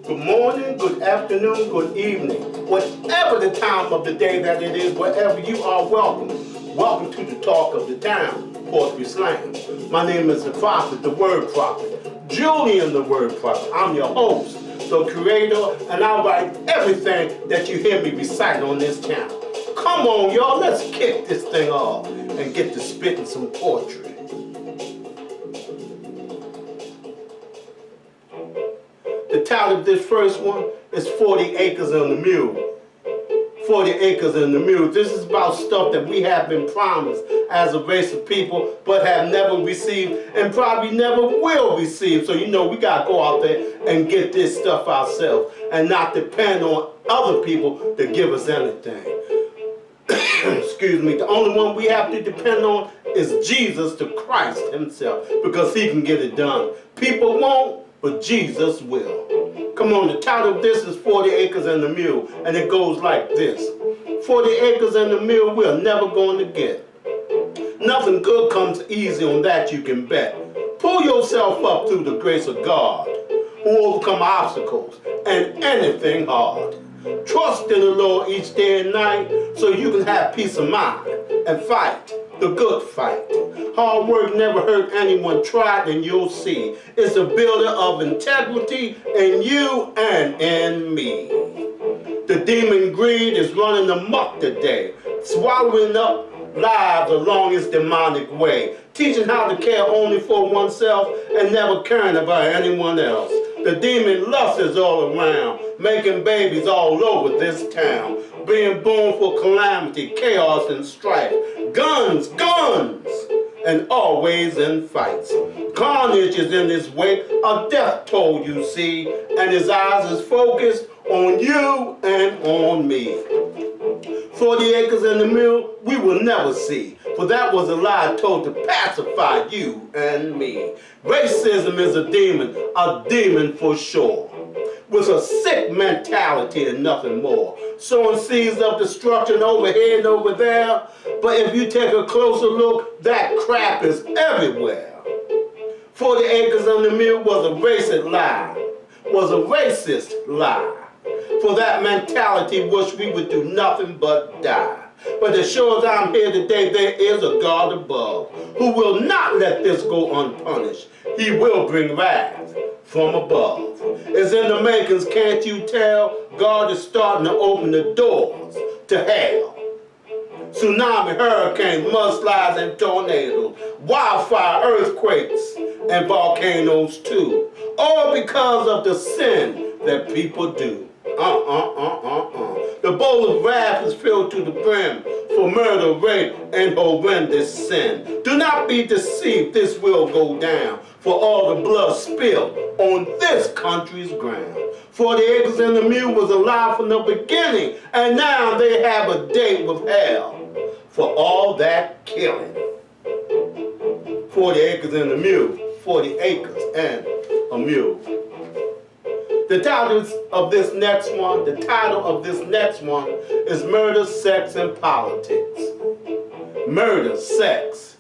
Good morning, good afternoon, good evening. Whatever the time of the day that it is, wherever you are, welcome. Welcome to the talk of the town, Poetry Slam. My name is the prophet, the word prophet, Julian the word prophet. I'm your host, the creator, and I write everything that you hear me recite on this channel. Come on, y'all, let's kick this thing off and get to spitting some poetry. The title of this first one is 40 Acres and a Mule. 40 Acres and a Mule. This is about stuff that we have been promised as a race of people, but have never received and probably never will receive. So, we got to go out there and get this stuff ourselves and not depend on other people to give us anything. Excuse me. The only one we have to depend on is Jesus the Christ himself, because he can get it done. People won't, but Jesus will. Come on, the title of this is 40 Acres and a Mule, and it goes like this. 40 acres and a mule we're never going to get. Nothing good comes easy, on that you can bet. Pull yourself up through the grace of God, who overcome obstacles and anything hard. Trust in the Lord each day and night so you can have peace of mind and fight the good fight. Hard work never hurt anyone. Try it and you'll see. It's a builder of integrity in you and in me. The demon greed is running amok today, swallowing up lives along its demonic way, teaching how to care only for oneself and never caring about anyone else. The demon lust is all around, making babies all over this town, being born for calamity, chaos, and strife. Guns, guns, and always in fights. Carnage is in his wake, a death toll you see, and his eyes is focused on you and on me. 40 acres and a mule we will never see, for that was a lie told to pacify you and me. Racism is a demon for sure, with a sick mentality and nothing more. Sowing seeds of destruction over here and over there, but if you take a closer look, that crap is everywhere. 40 acres and a mule was a racist lie. For that mentality, wish we would do nothing but die. But as sure as I'm here today, there is a God above who will not let this go unpunished. He will bring wrath from above. It's in the makings, can't you tell? God is starting to open the doors to hell. Tsunami, hurricanes, mudslides, and tornadoes, wildfire, earthquakes, and volcanoes too. All because of the sin that people do. The bowl of wrath is filled to the brim for murder, rape, and horrendous sin. Do not be deceived, this will go down for all the blood spilled on this country's ground. 40 acres and a mule was alive from the beginning, and now they have a date with hell for all that killing. 40 acres and a mule, 40 acres and a mule. The title of this next one is Murder, Sex, and Politics. Murder, sex,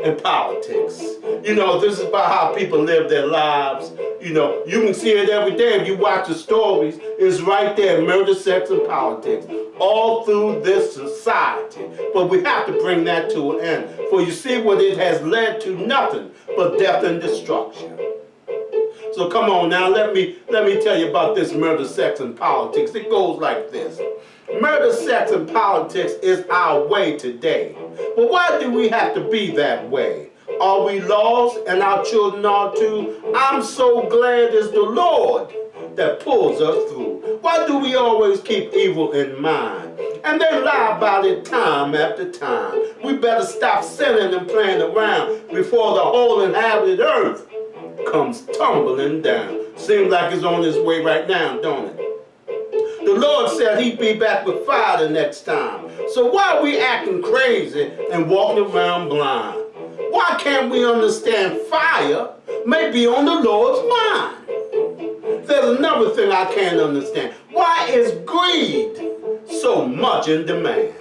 and politics. This is about how people live their lives. You can see it every day if you watch the stories. It's right there, murder, sex, and politics. All through this society. But we have to bring that to an end. For you see what it has led to, nothing but death and destruction. So come on now, let me tell you about this murder, sex, and politics. It goes like this. Murder, sex, and politics is our way today. But why do we have to be that way? Are we lost and our children are too? I'm so glad it's the Lord that pulls us through. Why do we always keep evil in mind? And they lie about it time after time. We better stop sinning and playing around before the whole inhabited earth comes tumbling down. Seems like it's on its way right now, don't it? The Lord said he'd be back with fire the next time. So why are we acting crazy and walking around blind? Why can't we understand fire may be on the Lord's mind? There's another thing I can't understand. Why is greed so much in demand?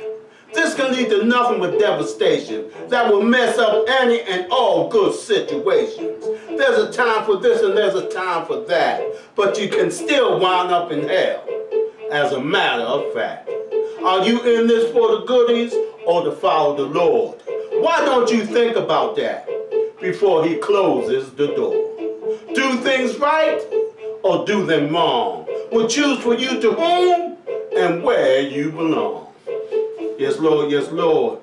This This can lead to nothing but devastation that will mess up any and all good situations. There's a time for this and there's a time for that, but you can still wind up in hell, as a matter of fact. Are you in this for the goodies or to follow the Lord? Why don't you think about that before he closes the door? Do things right or do them wrong will choose for you to whom and where you belong. Yes, Lord, yes, Lord.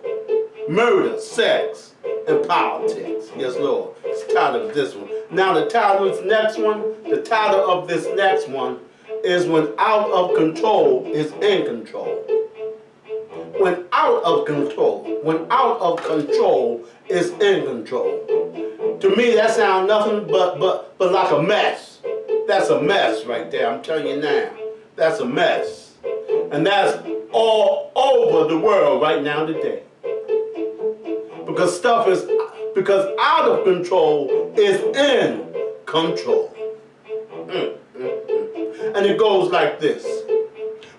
Murder, sex, and politics. Yes, Lord. It's the title of this one. Now the title of this next one is When Out of Control is in Control. When out of control is in control. To me, that sounds nothing but like a mess. That's a mess right there, I'm telling you now. That's a mess. And that's all over the world right now today. Because out of control is in control. And it goes like this.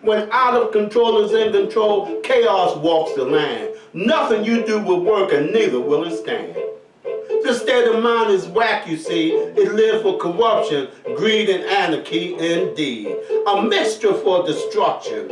When out of control is in control, chaos walks the land. Nothing you do will work and neither will it stand. This state of mind is whack, you see. It lives for corruption, greed, and anarchy indeed. A mixture for destruction.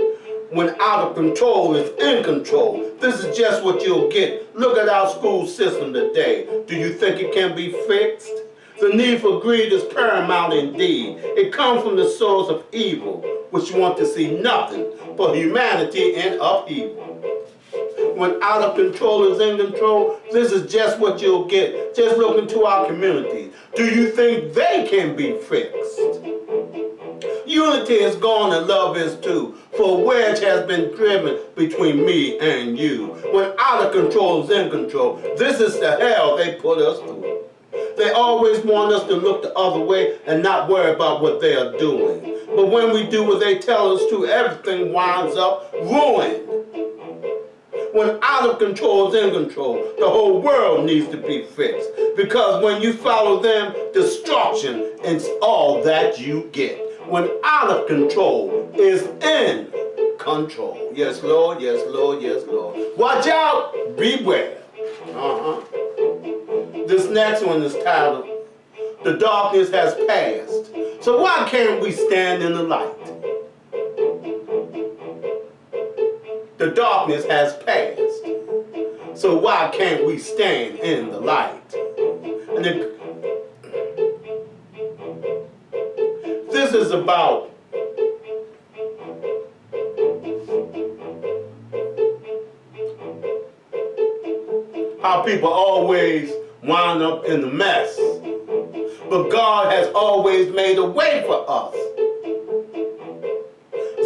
When out of control is in control. This is just what you'll get. Look at our school system today. Do you think it can be fixed? The need for greed is paramount indeed. It comes from the source of evil, which want to see nothing but humanity in upheaval. When out of control is in control, this is just what you'll get. Just look into our communities. Do you think they can be fixed? Unity is gone and love is too, for a wedge has been driven between me and you. When out of control is in control, this is the hell they put us through. They always want us to look the other way and not worry about what they are doing. But when we do what they tell us to, everything winds up ruined. When out of control is in control, the whole world needs to be fixed. Because when you follow them, destruction is all that you get. When out of control is in control. Yes, Lord, yes, Lord, yes, Lord. Watch out, beware. This next one is titled, The Darkness Has Passed. So why can't we stand in the light? The darkness has passed. So why can't we stand in the light? And this is about how people always wind up in the mess. But God has always made a way for us.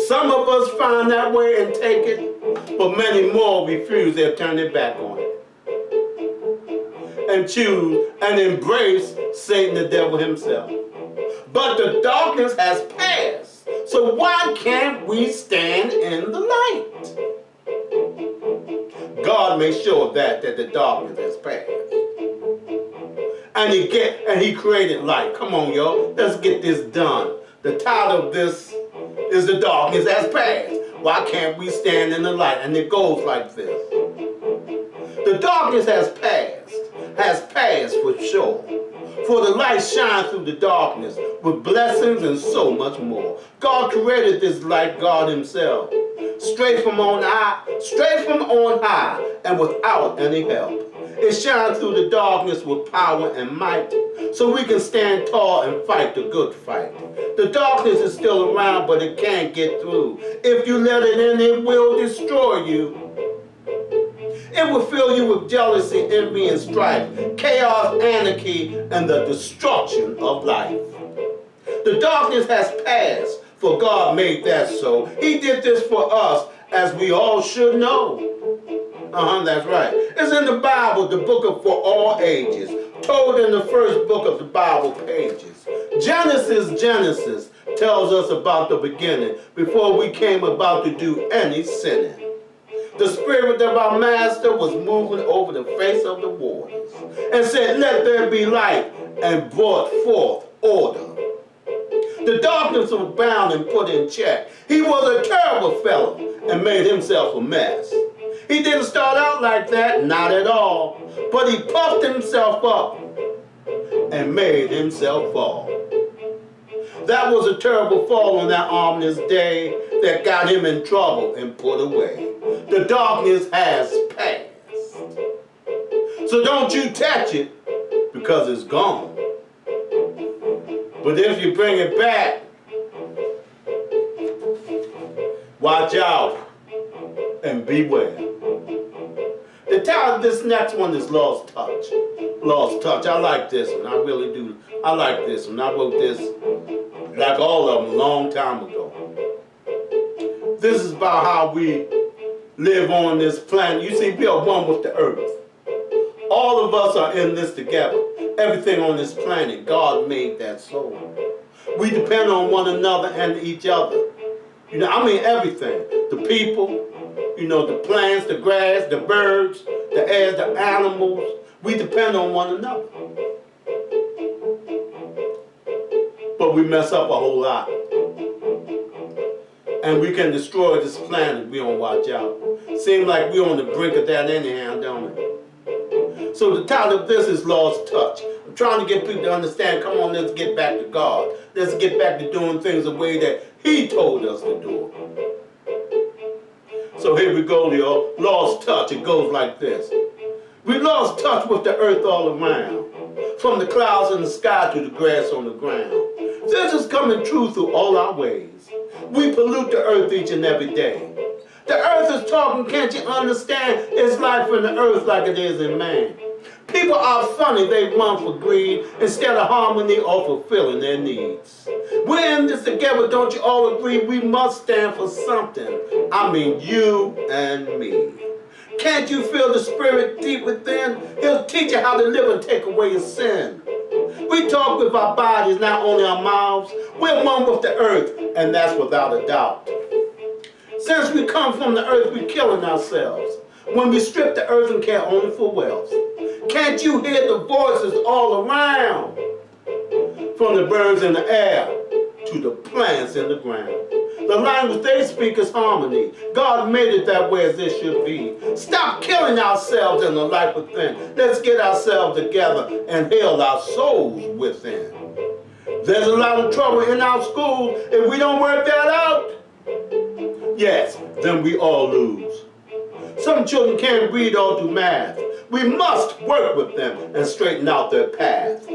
Some of us find that way and take it, but many more refuse. They'll turn their back on it and choose and embrace Satan, the devil himself. But the darkness has passed, so why can't we stand in the light? God made sure that the darkness has passed. And he created light. Come on, y'all. Let's get this done. The title of this is The Darkness Has Passed. Why can't we stand in the light? And it goes like this. The darkness has passed for sure. For the light shines through the darkness with blessings and so much more. God created this light, God himself, straight from on high, and without any help. It shines through the darkness with power and might, so we can stand tall and fight the good fight. The darkness is still around, but it can't get through. If you let it in, it will destroy you. It will fill you with jealousy, envy, and strife, chaos, anarchy, and the destruction of life. The darkness has passed, for God made that so. He did this for us, as we all should know. That's right. It's in the Bible, the book of for all ages, told in the first book of the Bible pages. Genesis tells us about the beginning, before we came about to do any sinning. The spirit of our master was moving over the face of the waters and said, "Let there be light," and brought forth order. The darkness was bound and put in check. He was a terrible fellow and made himself a mess. He didn't start out like that, not at all. But he puffed himself up and made himself fall. That was a terrible fall on that ominous day that got him in trouble and put away. The darkness has passed. So don't you touch it, because it's gone. But if you bring it back, watch out and beware. The title of this next one is Lost Touch. Lost Touch. I like this one. I really do. I like this one. I wrote this, like all of them, a long time ago. This is about how we live on this planet. You see, we are one with the earth. All of us are in this together. Everything on this planet, God made that so. We depend on one another and each other. You know, I mean everything. The people, you know, the plants, the grass, the birds, the air, the animals. We depend on one another. But we mess up a whole lot. And we can destroy this planet if we don't watch out. Seems like we're on the brink of that anyhow, don't it? So the title of this is Lost Touch. I'm trying to get people to understand, come on, let's get back to God. Let's get back to doing things the way that He told us to do it. So here we go, y'all. Lost touch. It goes like this. We lost touch with the earth all around, from the clouds in the sky to the grass on the ground. This is coming true through all our ways. We pollute the earth each and every day. The earth is talking, can't you understand? It's life in the earth like it is in man. People are funny, they run for greed instead of harmony or fulfilling their needs. We're in this together, don't you all agree? We must stand for something. I mean you and me. Can't you feel the spirit deep within? He'll teach you how to live and take away your sin. We talk with our bodies, not only our mouths. We're one with the earth, and that's without a doubt. Since we come from the earth, we're killing ourselves when we strip the earth and care only for wealth. Can't you hear the voices all around? From the birds in the air to the plants in the ground. The language they speak is harmony. God made it that way as it should be. Stop killing ourselves in the life within. Let's get ourselves together and heal our souls within. There's a lot of trouble in our schools. If we don't work that out, yes, then we all lose. Some children can't read or do math. We must work with them and straighten out their path.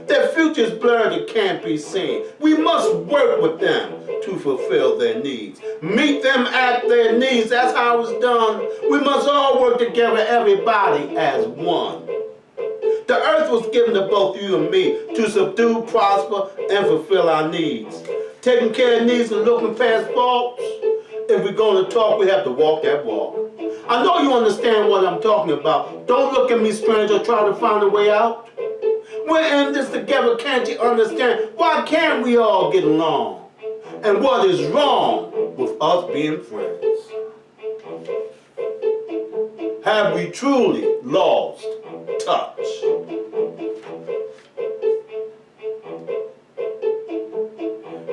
Their future's blurred and can't be seen. We must work with them to fulfill their needs. Meet them at their needs. That's how it's done. We must all work together, everybody as one. The earth was given to both you and me to subdue, prosper, and fulfill our needs. Taking care of needs and looking past faults. If we're going to talk, we have to walk that walk. I know you understand what I'm talking about. Don't look at me strange or try to find a way out. We're in this together, can't you understand? Why can't we all get along? And what is wrong with us being friends? Have we truly lost touch?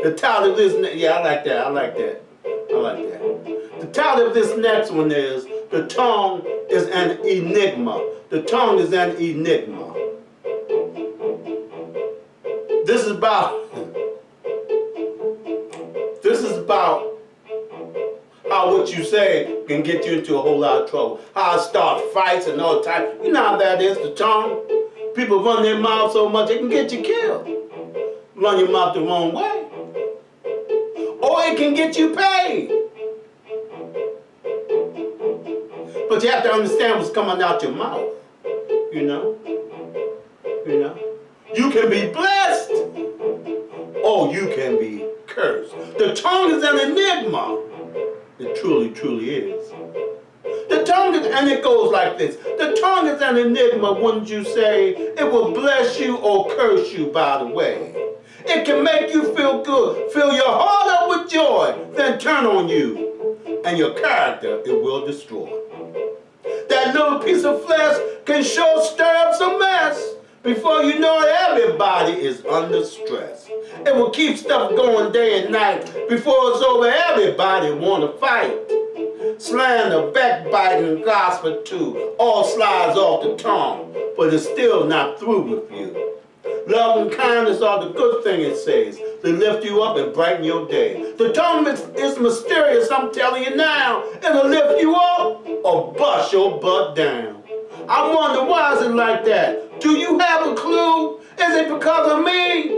The title of this, yeah, I like that, I like that. I like that. The title of this next one is, The Tongue is an Enigma. The tongue is an enigma. This is about how what you say can get you into a whole lot of trouble. How it start fights and all types. You know how that is, the tongue. People run their mouth so much it can get you killed. Run your mouth the wrong way. Or it can get you paid. But you have to understand what's coming out your mouth. You know? You know? You can be blessed, or you can be cursed. The tongue is an enigma. It truly, truly is. The tongue is, and it goes like this. The tongue is an enigma, wouldn't you say? It will bless you or curse you, by the way. It can make you feel good, fill your heart up with joy, then turn on you, and your character it will destroy. That little piece of flesh can sure stir up some mess. Before you know it, everybody is under stress. It will keep stuff going day and night. Before it's over, everybody want to fight. slander, backbiting, and gossip too. All slides off the tongue, but it's still not through with you. Love and kindness are the good thing it says, to lift you up and brighten your day. The tongue is mysterious, I'm telling you now. It'll lift you up or bust your butt down. I wonder, why is it like that? Do you have a clue? Is it because of me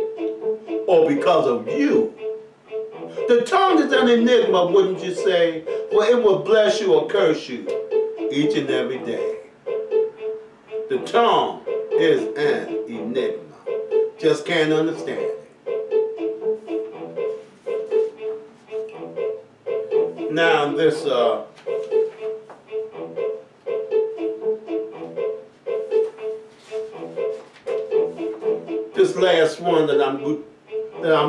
or because of you? The tongue is an enigma, wouldn't you say? Well, it will bless you or curse you each and every day. The tongue is an enigma. Just can't understand it. Now this this last one that I'm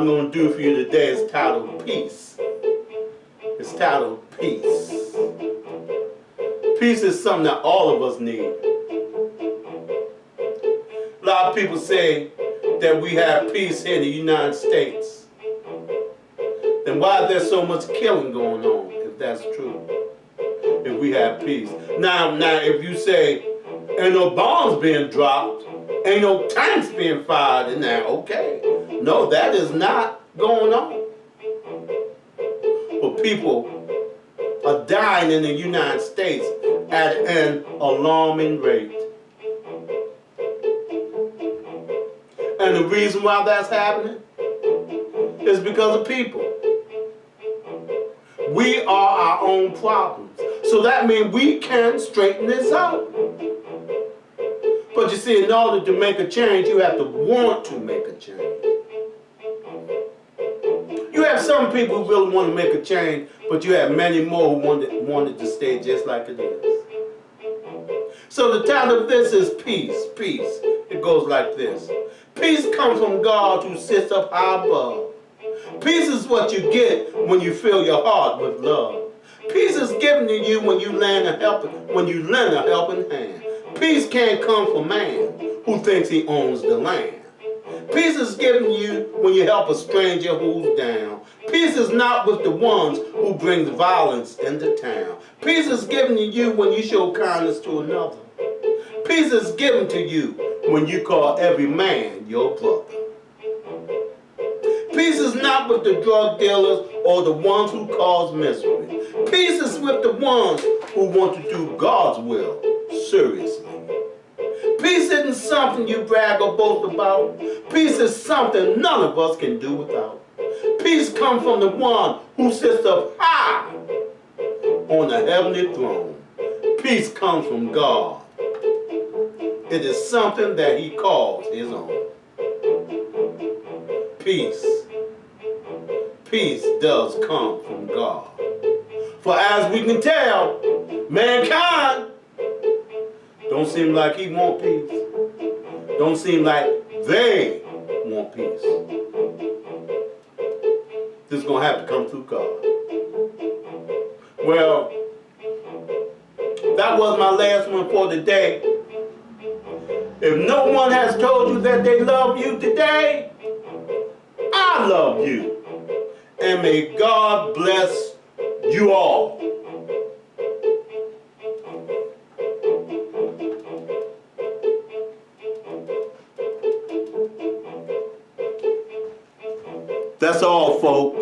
going to do for you today is titled Peace. It's titled Peace. Peace is something that all of us need. A lot of people say that we have peace here in the United States. Then why is there so much killing going on, if that's true? If we have peace. Now if you say, ain't no bombs being dropped, ain't no tanks being fired in there, okay. No, that is not going on. But people are dying in the United States at an alarming rate. And the reason why that's happening is because of people. We are our own problems. So that means we can straighten this out. But you see, in order to make a change, you have to want to make a change. You have some people who really want to make a change, but you have many more who wanted to stay just like it is. So the title of this is Peace. Peace. It goes like this. Peace comes from God who sits up high above. Peace is what you get when you fill your heart with love. Peace is given to you when you lend a helping hand. Peace can't come from man who thinks he owns the land. Peace is given to you when you help a stranger who's down. Peace is not with the ones who bring the violence into town. Peace is given to you when you show kindness to another. Peace is given to you when you call every man your brother. Peace is not with the drug dealers or the ones who cause misery. Peace is with the ones who want to do God's will seriously. Peace isn't something you brag or boast about. Peace is something none of us can do without. Peace comes from the one who sits up high on the heavenly throne. Peace comes from God. It is something that he calls his own. Peace. Peace does come from God. For as we can tell, mankind don't seem like he want peace. Don't seem like they want peace. This is going to have to come through God. Well, that was my last one for today. If no one has told you that they love you today, I love you. And may God bless you all. That's all, folks.